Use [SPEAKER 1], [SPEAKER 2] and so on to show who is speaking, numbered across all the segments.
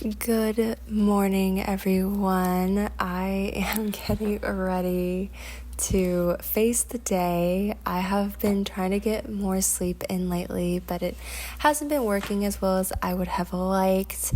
[SPEAKER 1] Good morning, everyone. I am getting ready to face the day. I have been trying to get more sleep in lately, but it hasn't been working as well as I would have liked.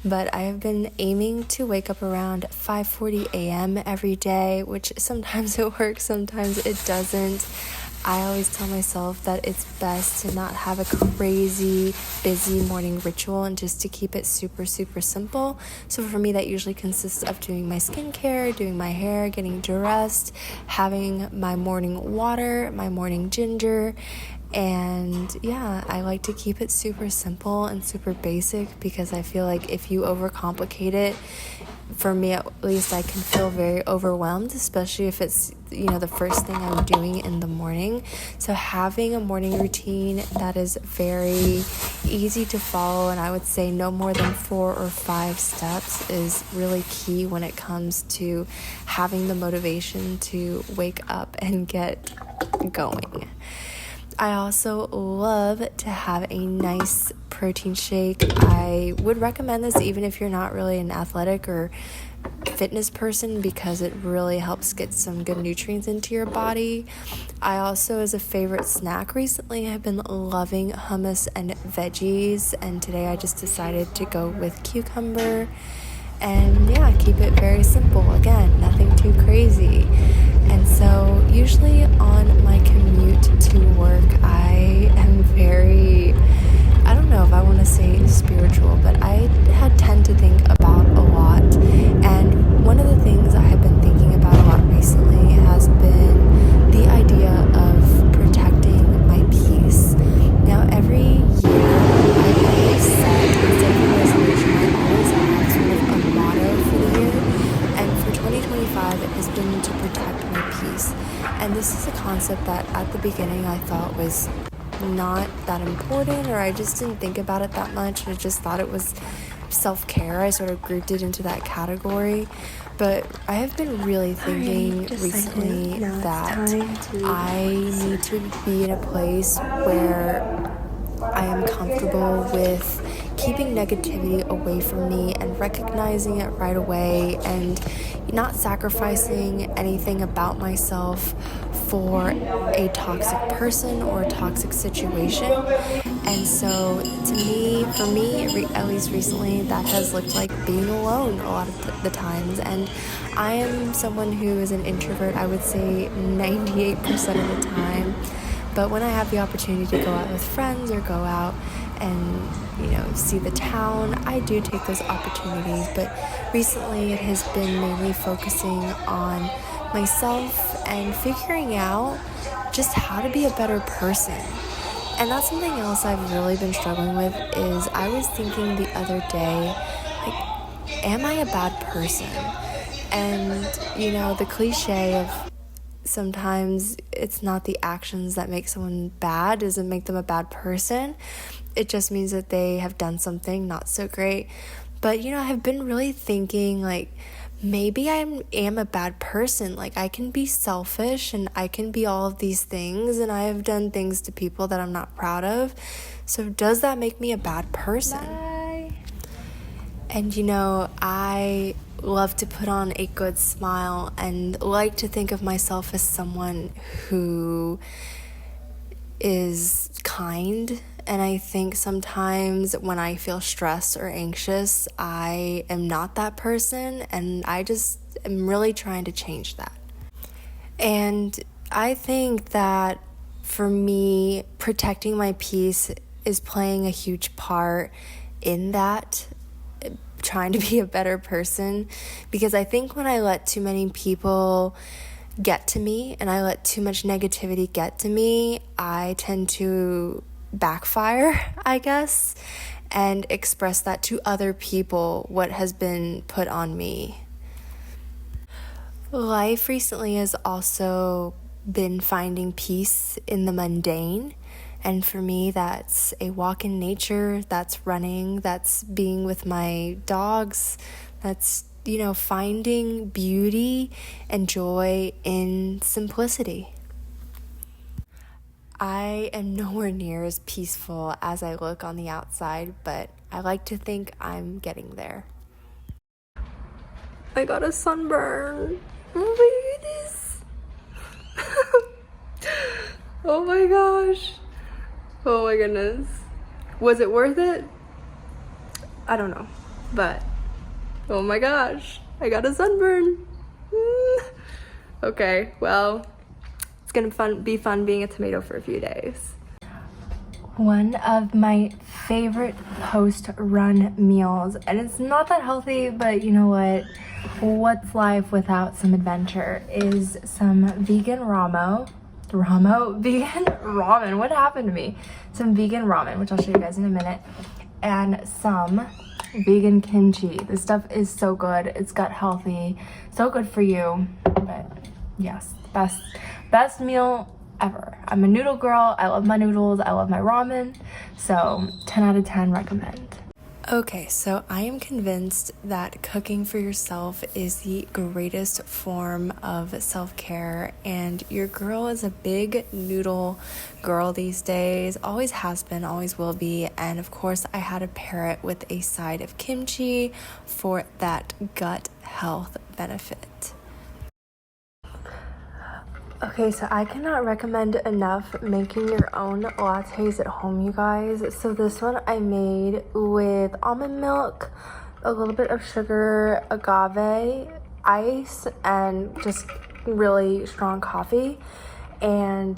[SPEAKER 1] But I have been aiming to wake up around 5:40 a.m. every day, which sometimes it works, sometimes it doesn't. I always tell myself that it's best to not have a crazy, busy morning ritual and just to keep it super, super simple. So for me, that usually consists of doing my skincare, doing my hair, getting dressed, having my morning water, my morning ginger. And yeah, I like to keep it super simple and super basic because I feel like if you overcomplicate it, for me at least, I can feel very overwhelmed, especially if it's, the first thing I'm doing in the morning. So having a morning routine that is very easy to follow, and I would say no more than 4 or 5 steps, is really key when it comes to having the motivation to wake up and get going. I also love to have a nice protein shake. I would recommend this even if you're not really an athletic or fitness person because it really helps get some good nutrients into your body. I also, as a favorite snack recently, have been loving hummus and veggies, and today I just decided to go with cucumber. And yeah, keep it very simple. Again, nothing too crazy. And so usually on my commute to work, I am very, I don't know if I want to say spiritual, but I tend to think about a lot. And one of the things I have been thinking about a lot recently has been the idea of protecting my peace. Now, every year, I always set, instead of a resolution, I always have sort of a motto for the year. And for 2025, it has been to protect my peace. And this is a concept that at the beginning I thought was not that important, or I just didn't think about it that much. I just thought it was self-care. I sort of grouped it into that category. But I have been really thinking recently that I need to be in a place where I am comfortable with keeping negativity away from me and recognizing it right away and not sacrificing anything about myself for a toxic person or a toxic situation. And so for me, at least recently, that has looked like being alone a lot of the times. And I am someone who is an introvert, I would say 98% of the time. But when I have the opportunity to go out with friends or go out and, see the town, I do take those opportunities. But recently it has been mainly focusing on myself and figuring out just how to be a better person. And that's something else I've really been struggling with is I was thinking the other day, am I a bad person? And, the cliche of sometimes it's not the actions that make someone bad, doesn't make them a bad person. It just means that they have done something not so great. But, I have been really thinking, maybe I am a bad person. I can be selfish and I can be all of these things, and I have done things to people that I'm not proud of. So does that make me a bad person? Bye. And, I love to put on a good smile and like to think of myself as someone who is kind. And I think sometimes when I feel stressed or anxious, I am not that person, and I just am really trying to change that. And I think that for me, protecting my peace is playing a huge part in that, trying to be a better person, because I think when I let too many people get to me and I let too much negativity get to me, I tend to backfire, I guess, and express that to other people, what has been put on me. Life recently has also been finding peace in the mundane. And for me, that's a walk in nature, that's running, that's being with my dogs, that's, finding beauty and joy in simplicity. I am nowhere near as peaceful as I look on the outside, but I like to think I'm getting there. I got a sunburn. Oh my goodness. Oh my gosh. Oh my goodness. Was it worth it? I don't know. But, oh my gosh. I got a sunburn. Okay, well, it's gonna be fun being a tomato for a few days. One of my favorite post-run meals, and it's not that healthy, but you know what? What's life without some adventure, is some vegan vegan ramen. What happened to me? Some vegan ramen, which I'll show you guys in a minute, and some vegan kimchi. This stuff is so good. It's gut healthy, so good for you. But yes, best meal ever. I'm a noodle girl. I love my noodles. I love my ramen. So 10 out of 10 recommend. Okay, so I am convinced that cooking for yourself is the greatest form of self-care, and your girl is a big noodle girl these days. Always has been, always will be, and of course I had to pair it with a side of kimchi for that gut health benefit. Okay, so I cannot recommend enough making your own lattes at home, you guys. So this one I made with almond milk, a little bit of sugar, agave, ice, and just really strong coffee. And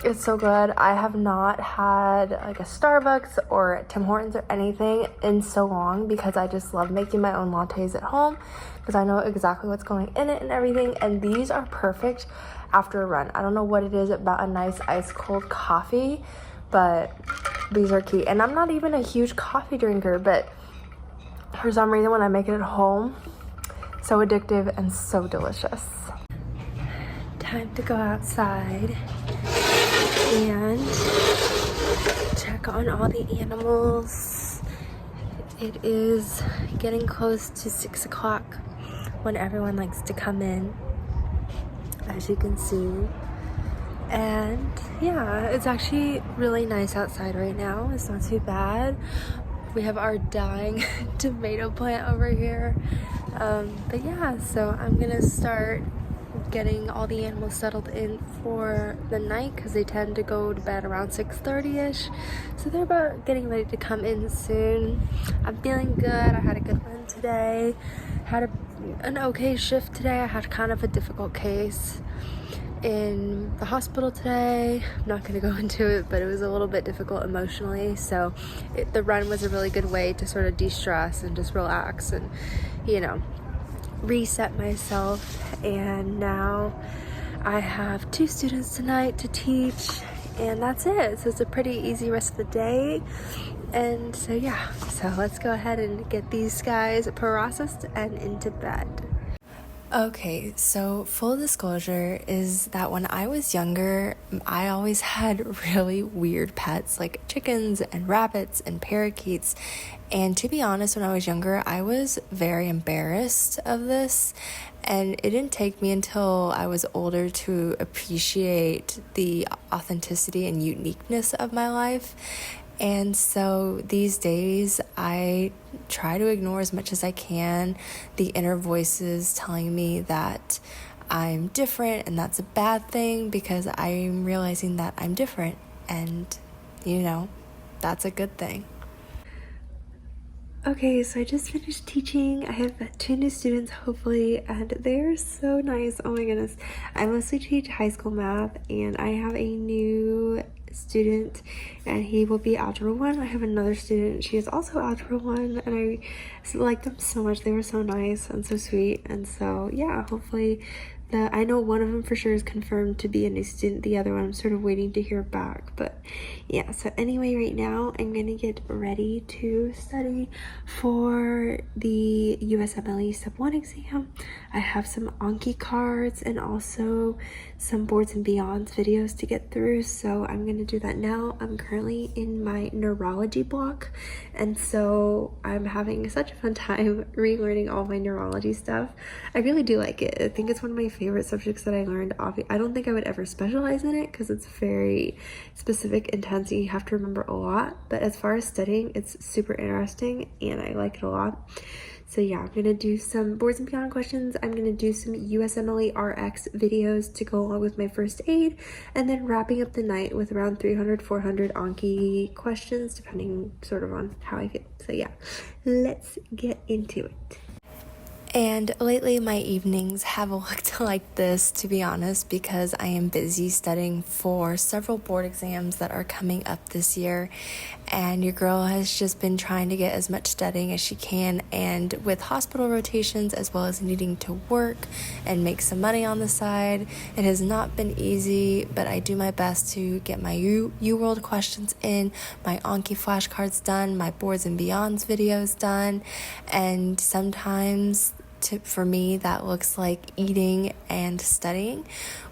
[SPEAKER 1] it's so good. I have not had like a Starbucks or Tim Hortons or anything in so long because I just love making my own lattes at home because I know exactly what's going in it and everything. And these are perfect after a run. I don't know what it is about a nice ice cold coffee, but these are key. And I'm not even a huge coffee drinker, but for some reason when I make it at home, so addictive and so delicious. Time to go outside and check on all the animals. It is getting close to 6 o'clock when everyone likes to come in, as you can see. And yeah, it's actually really nice outside right now. It's not too bad. We have our dying tomato plant over here. But yeah, so I'm gonna start getting all the animals settled in for the night because they tend to go to bed around 6:30ish, so they're about getting ready to come in soon. I'm feeling good. I had a good run today, had an okay shift today. I had kind of a difficult case in the hospital today. I'm not going to go into it, but it was a little bit difficult emotionally, so the run was a really good way to sort of de-stress and just relax and, you know, reset myself. And now I have 2 students tonight to teach, and that's it. So it's a pretty easy rest of the day. And so yeah, so let's go ahead and get these guys processed and into bed. Okay, so full disclosure is that when I was younger, I always had really weird pets like chickens and rabbits and parakeets. And to be honest, when I was younger, I was very embarrassed of this. And it didn't take me until I was older to appreciate the authenticity and uniqueness of my life. And so these days, I try to ignore as much as I can the inner voices telling me that I'm different and that's a bad thing, because I'm realizing that I'm different and, you know, that's a good thing. Okay, so I just finished teaching. I have 2 new students, hopefully, and they're so nice. Oh my goodness. I mostly teach high school math, and I have a new student, and he will be Algebra 1. I have another student. She is also Algebra 1, and I like them so much. They were so nice and so sweet, and so, yeah, hopefully I know one of them for sure is confirmed to be a new student. The other one I'm sort of waiting to hear back. But yeah, so anyway, right now I'm gonna get ready to study for the USMLE Step 1 exam. I have some Anki cards and also some Boards and Beyonds videos to get through, so I'm gonna do that now. I'm currently in my neurology block, and so I'm having such a fun time relearning all my neurology stuff. I really do like it. I think it's one of my favorite subjects that I learned. I don't think I would ever specialize in it because it's very specific, intense, and you have to remember a lot. But as far as studying, it's super interesting and I like it a lot. So yeah, I'm gonna do some boards and beyond questions. I'm gonna do some USMLE RX videos to go along with my first aid, and then wrapping up the night with around 300, 400 Anki questions, depending sort of on how I feel. So yeah, let's get into it. And lately my evenings have looked like this, to be honest, because I am busy studying for several board exams that are coming up this year, and your girl has just been trying to get as much studying as she can, and with hospital rotations as well as needing to work and make some money on the side, it has not been easy, but I do my best to get my U-World questions in, my Anki flashcards done, my boards and beyonds videos done, and sometimes for me that looks like eating and studying,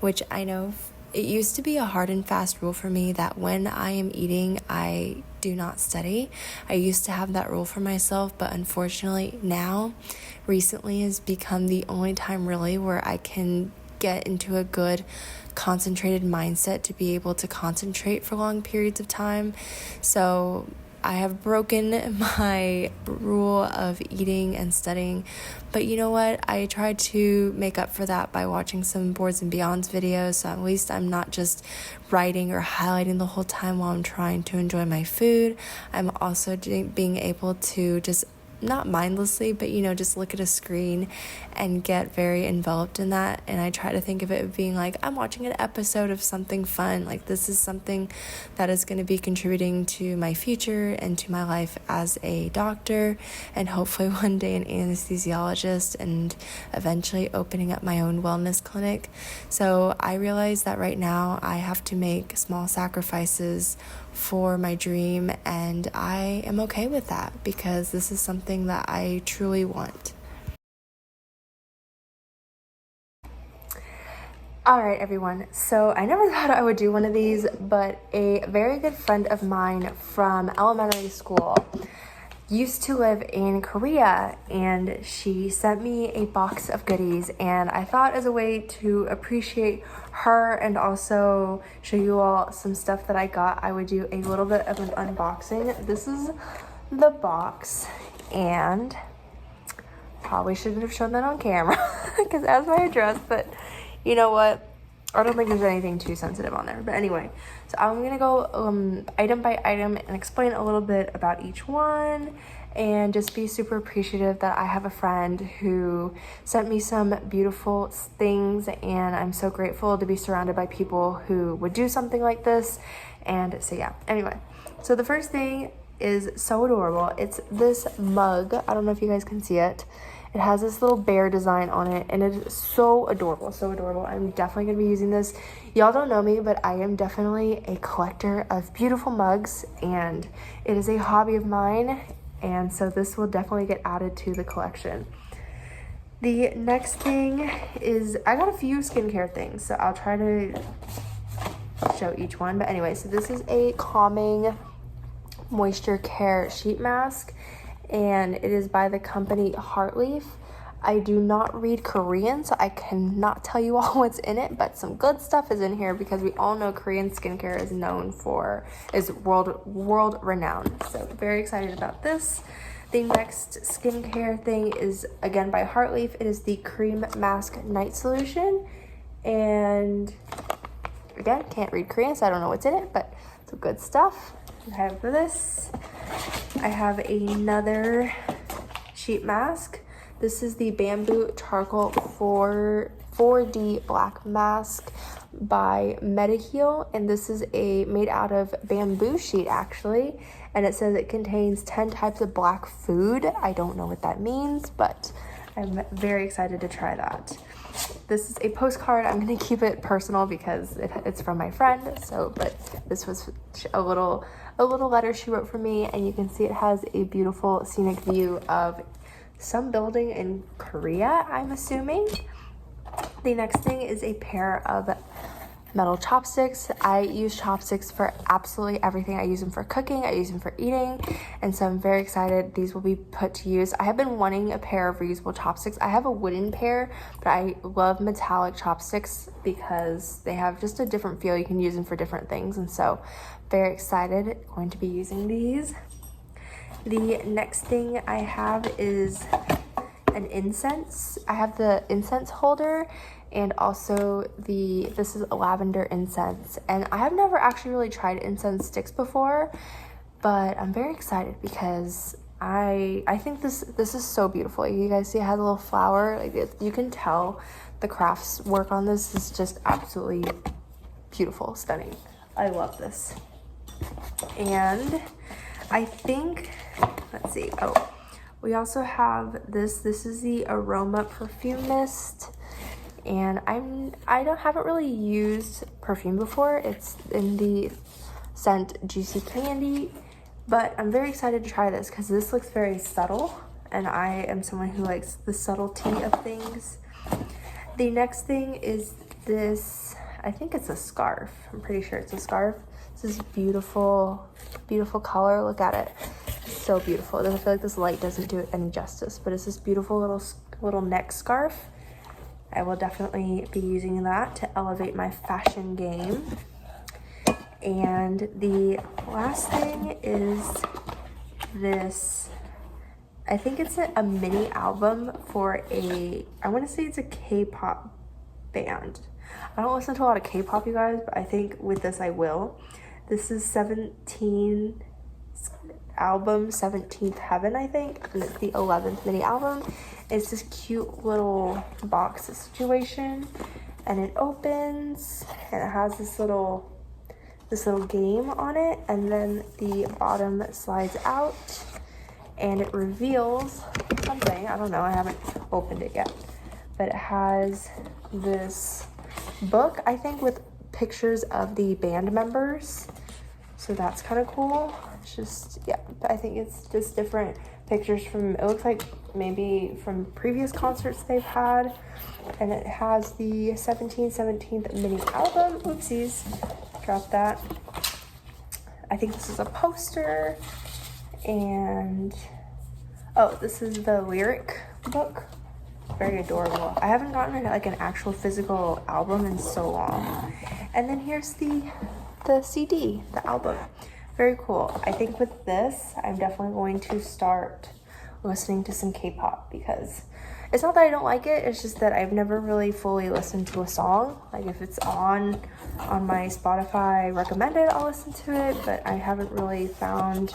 [SPEAKER 1] which I know it used to be a hard and fast rule for me that when I am eating I do not study. I used to have that rule for myself, but unfortunately now recently has become the only time really where I can get into a good concentrated mindset to be able to concentrate for long periods of time. So I have broken my rule of eating and studying, but you know what? I tried to make up for that by watching some boards and beyonds videos, so at least I'm not just writing or highlighting the whole time while I'm trying to enjoy my food. I'm also being able to just not mindlessly, but just look at a screen and get very enveloped in that. And I try to think of it being like I'm watching an episode of something fun. Like this is something that is going to be contributing to my future and to my life as a doctor, and hopefully one day an anesthesiologist, and eventually opening up my own wellness clinic. So I realize that right now I have to make small sacrifices for my dream, and I am okay with that because this is something that I truly want. Alright everyone, so I never thought I would do one of these, but a very good friend of mine from elementary school used to live in Korea, and she sent me a box of goodies, and I thought as a way to appreciate her and also show you all some stuff that I got, I would do a little bit of an unboxing. This is the box, and probably shouldn't have shown that on camera because that's my address, but you know what? I don't think there's anything too sensitive on there. But anyway, so I'm going to go item by item and explain a little bit about each one, and just be super appreciative that I have a friend who sent me some beautiful things, and I'm so grateful to be surrounded by people who would do something like this. And so yeah, anyway, so the first thing is so adorable. It's this mug. I don't know if you guys can see it. It has this little bear design on it, and it is so adorable, so adorable. I'm definitely going to be using this. Y'all don't know me, but I am definitely a collector of beautiful mugs, and it is a hobby of mine, and so this will definitely get added to the collection. The next thing is, I got a few skincare things, so I'll try to show each one. But anyway, so this is a calming moisture care sheet mask, and it is by the company Heartleaf. I do not read Korean, so I cannot tell you all what's in it, but some good stuff is in here because we all know Korean skincare is world renowned. So very excited about this. The next skincare thing is again by Heartleaf. It is the Cream Mask Night Solution, and again, can't read Korean, so I don't know what's in it, but some good stuff. I have this. I have another sheet mask. This is the Bamboo Charcoal 4D Black Mask by Mediheal, and this is made out of bamboo sheet actually, and it says it contains 10 types of black food. I don't know what that means, but I'm very excited to try that. This is a postcard. I'm going to keep it personal because it's from my friend. But this was a little letter she wrote for me, and you can see it has a beautiful scenic view of some building in Korea, I'm assuming. The next thing is a pair of metal chopsticks. I use chopsticks for absolutely everything. I use them for cooking, I use them for eating, and so I'm very excited these will be put to use. I have been wanting a pair of reusable chopsticks. I have a wooden pair, but I love metallic chopsticks because they have just a different feel. You can use them for different things, and so very excited going to be using these. The next thing I have is an incense. I have the incense holder and also this is a lavender incense, and I have never actually really tried incense sticks before, but I'm very excited because I think this is so beautiful. You guys see it has a little flower, like you can tell the crafts work on this is just absolutely beautiful, stunning. I love this. And I think, let's see, we also have this is the aroma perfume mist, and haven't really used perfume before. It's in the scent Juicy Candy, but I'm very excited to try this because this looks very subtle, and I am someone who likes the subtlety of things. The next thing is this, I think it's a scarf. I'm pretty sure it's a scarf. This is beautiful, beautiful color. Look at it. It's so beautiful. I feel like this light doesn't do it any justice, but it's this beautiful little neck scarf. I will definitely be using that to elevate my fashion game. And the last thing is this, I think it's a mini album for I want to say it's a K-pop band. I don't listen to a lot of K-pop, you guys, but I think with this I will. This is 17 album, 17th Heaven, I think, and it's the 11th mini album. It's this cute little box situation, and it opens, and it has this little game on it, and then the bottom slides out, and it reveals something. I don't know, I haven't opened it yet, but it has this book, I think, with pictures of the band members, so that's kind of cool. It's just, yeah, I think it's just different pictures from, it looks like maybe from previous concerts they've had, and it has the 17th mini album. Oopsies, dropped that. I think this is a poster, and this is the lyric book. Very adorable. I haven't gotten like an actual physical album in so long. And then here's the CD, the album. Very cool. I think with this, I'm definitely going to start listening to some K-pop, because it's not that I don't like it, it's just that I've never really fully listened to a song. Like if it's on my Spotify recommended, I'll listen to it, but I haven't really found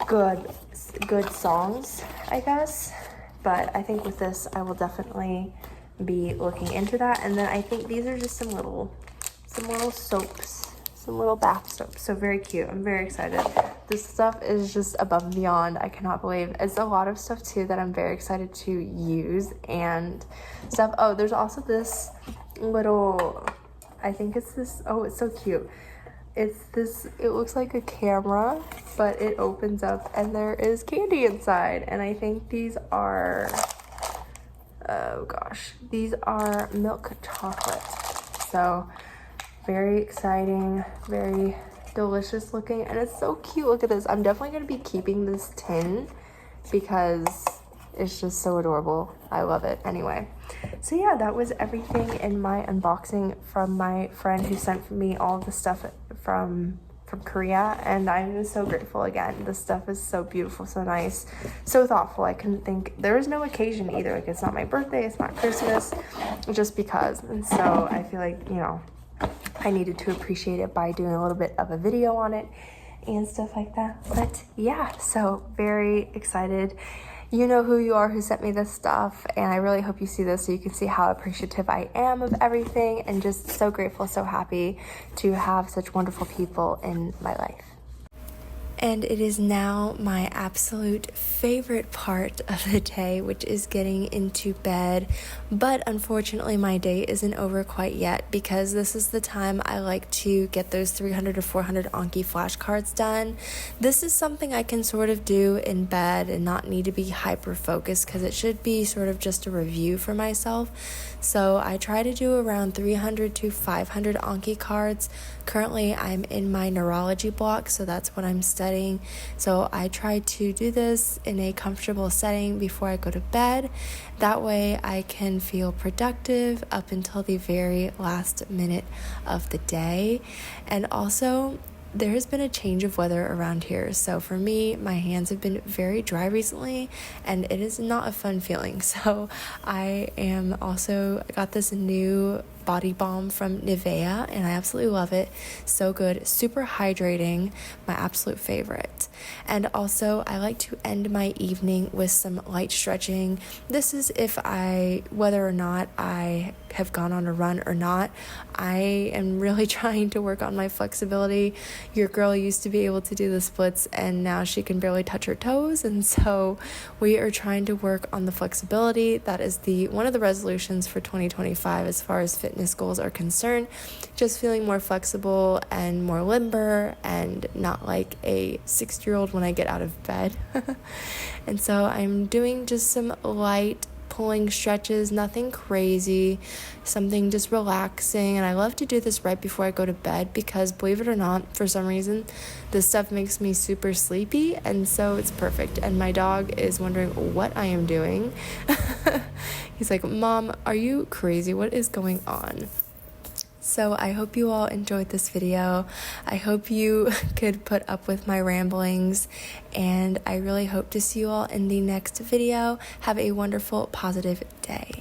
[SPEAKER 1] good songs, I guess. But I think with this, I will definitely be looking into that. And then I think these are just some little soaps, some little bath soaps. So very cute. I'm very excited. This stuff is just above and beyond. I cannot believe it's a lot of stuff too that I'm very excited to use and stuff. Oh, there's also this little, I think it's this, it's so cute. It's this, it looks like a camera, but it opens up and there is candy inside. And I think these are, these are milk chocolate. So very exciting, very delicious looking, and it's so cute. Look at this. I'm definitely going to be keeping this tin because it's just so adorable. I love it. Anyway, so yeah, that was everything in my unboxing from my friend who sent me all of the stuff from Korea, and I'm just so grateful again. This stuff is so beautiful, so nice, so thoughtful. I couldn't think, there was no occasion either. Like it's not my birthday, it's not Christmas, just because. And so I feel like, you know, I needed to appreciate it by doing a little bit of a video on it and stuff like that. But yeah, so very excited. You know who you are who sent me this stuff, and I really hope you see this so you can see how appreciative I am of everything, and just so grateful, so happy to have such wonderful people in my life. And it is now my absolute favorite part of the day, which is getting into bed. But unfortunately, my day isn't over quite yet because this is the time I like to get those 300 or 400 Anki flashcards done. This is something I can sort of do in bed and not need to be hyper focused because it should be sort of just a review for myself. So I try to do around 300 to 500 Anki cards. Currently, I'm in my neurology block, so that's what I'm studying. So I try to do this in a comfortable setting before I go to bed. That way I can feel productive up until the very last minute of the day. And also, there has been a change of weather around here. So for me, my hands have been very dry recently and it is not a fun feeling. So I got this new body balm from Nivea and I absolutely love it. So good, super hydrating, my absolute favorite. And also I like to end my evening with some light stretching. This is whether or not I have gone on a run or not. I am really trying to work on my flexibility. Your girl used to be able to do the splits and now she can barely touch her toes, and so we are trying to work on the flexibility. That is one of the resolutions for 2025 as far as fitness goals are concerned. Just feeling more flexible and more limber and not like a 6-year-old when I get out of bed. And so I'm doing just some light pulling stretches, nothing crazy, something just relaxing. And I love to do this right before I go to bed because, believe it or not, for some reason this stuff makes me super sleepy, and so it's perfect. And my dog is wondering what I am doing. He's like, "Mom, are you crazy? What is going on?" So I hope you all enjoyed this video. I hope you could put up with my ramblings, and I really hope to see you all in the next video. Have a wonderful, positive day.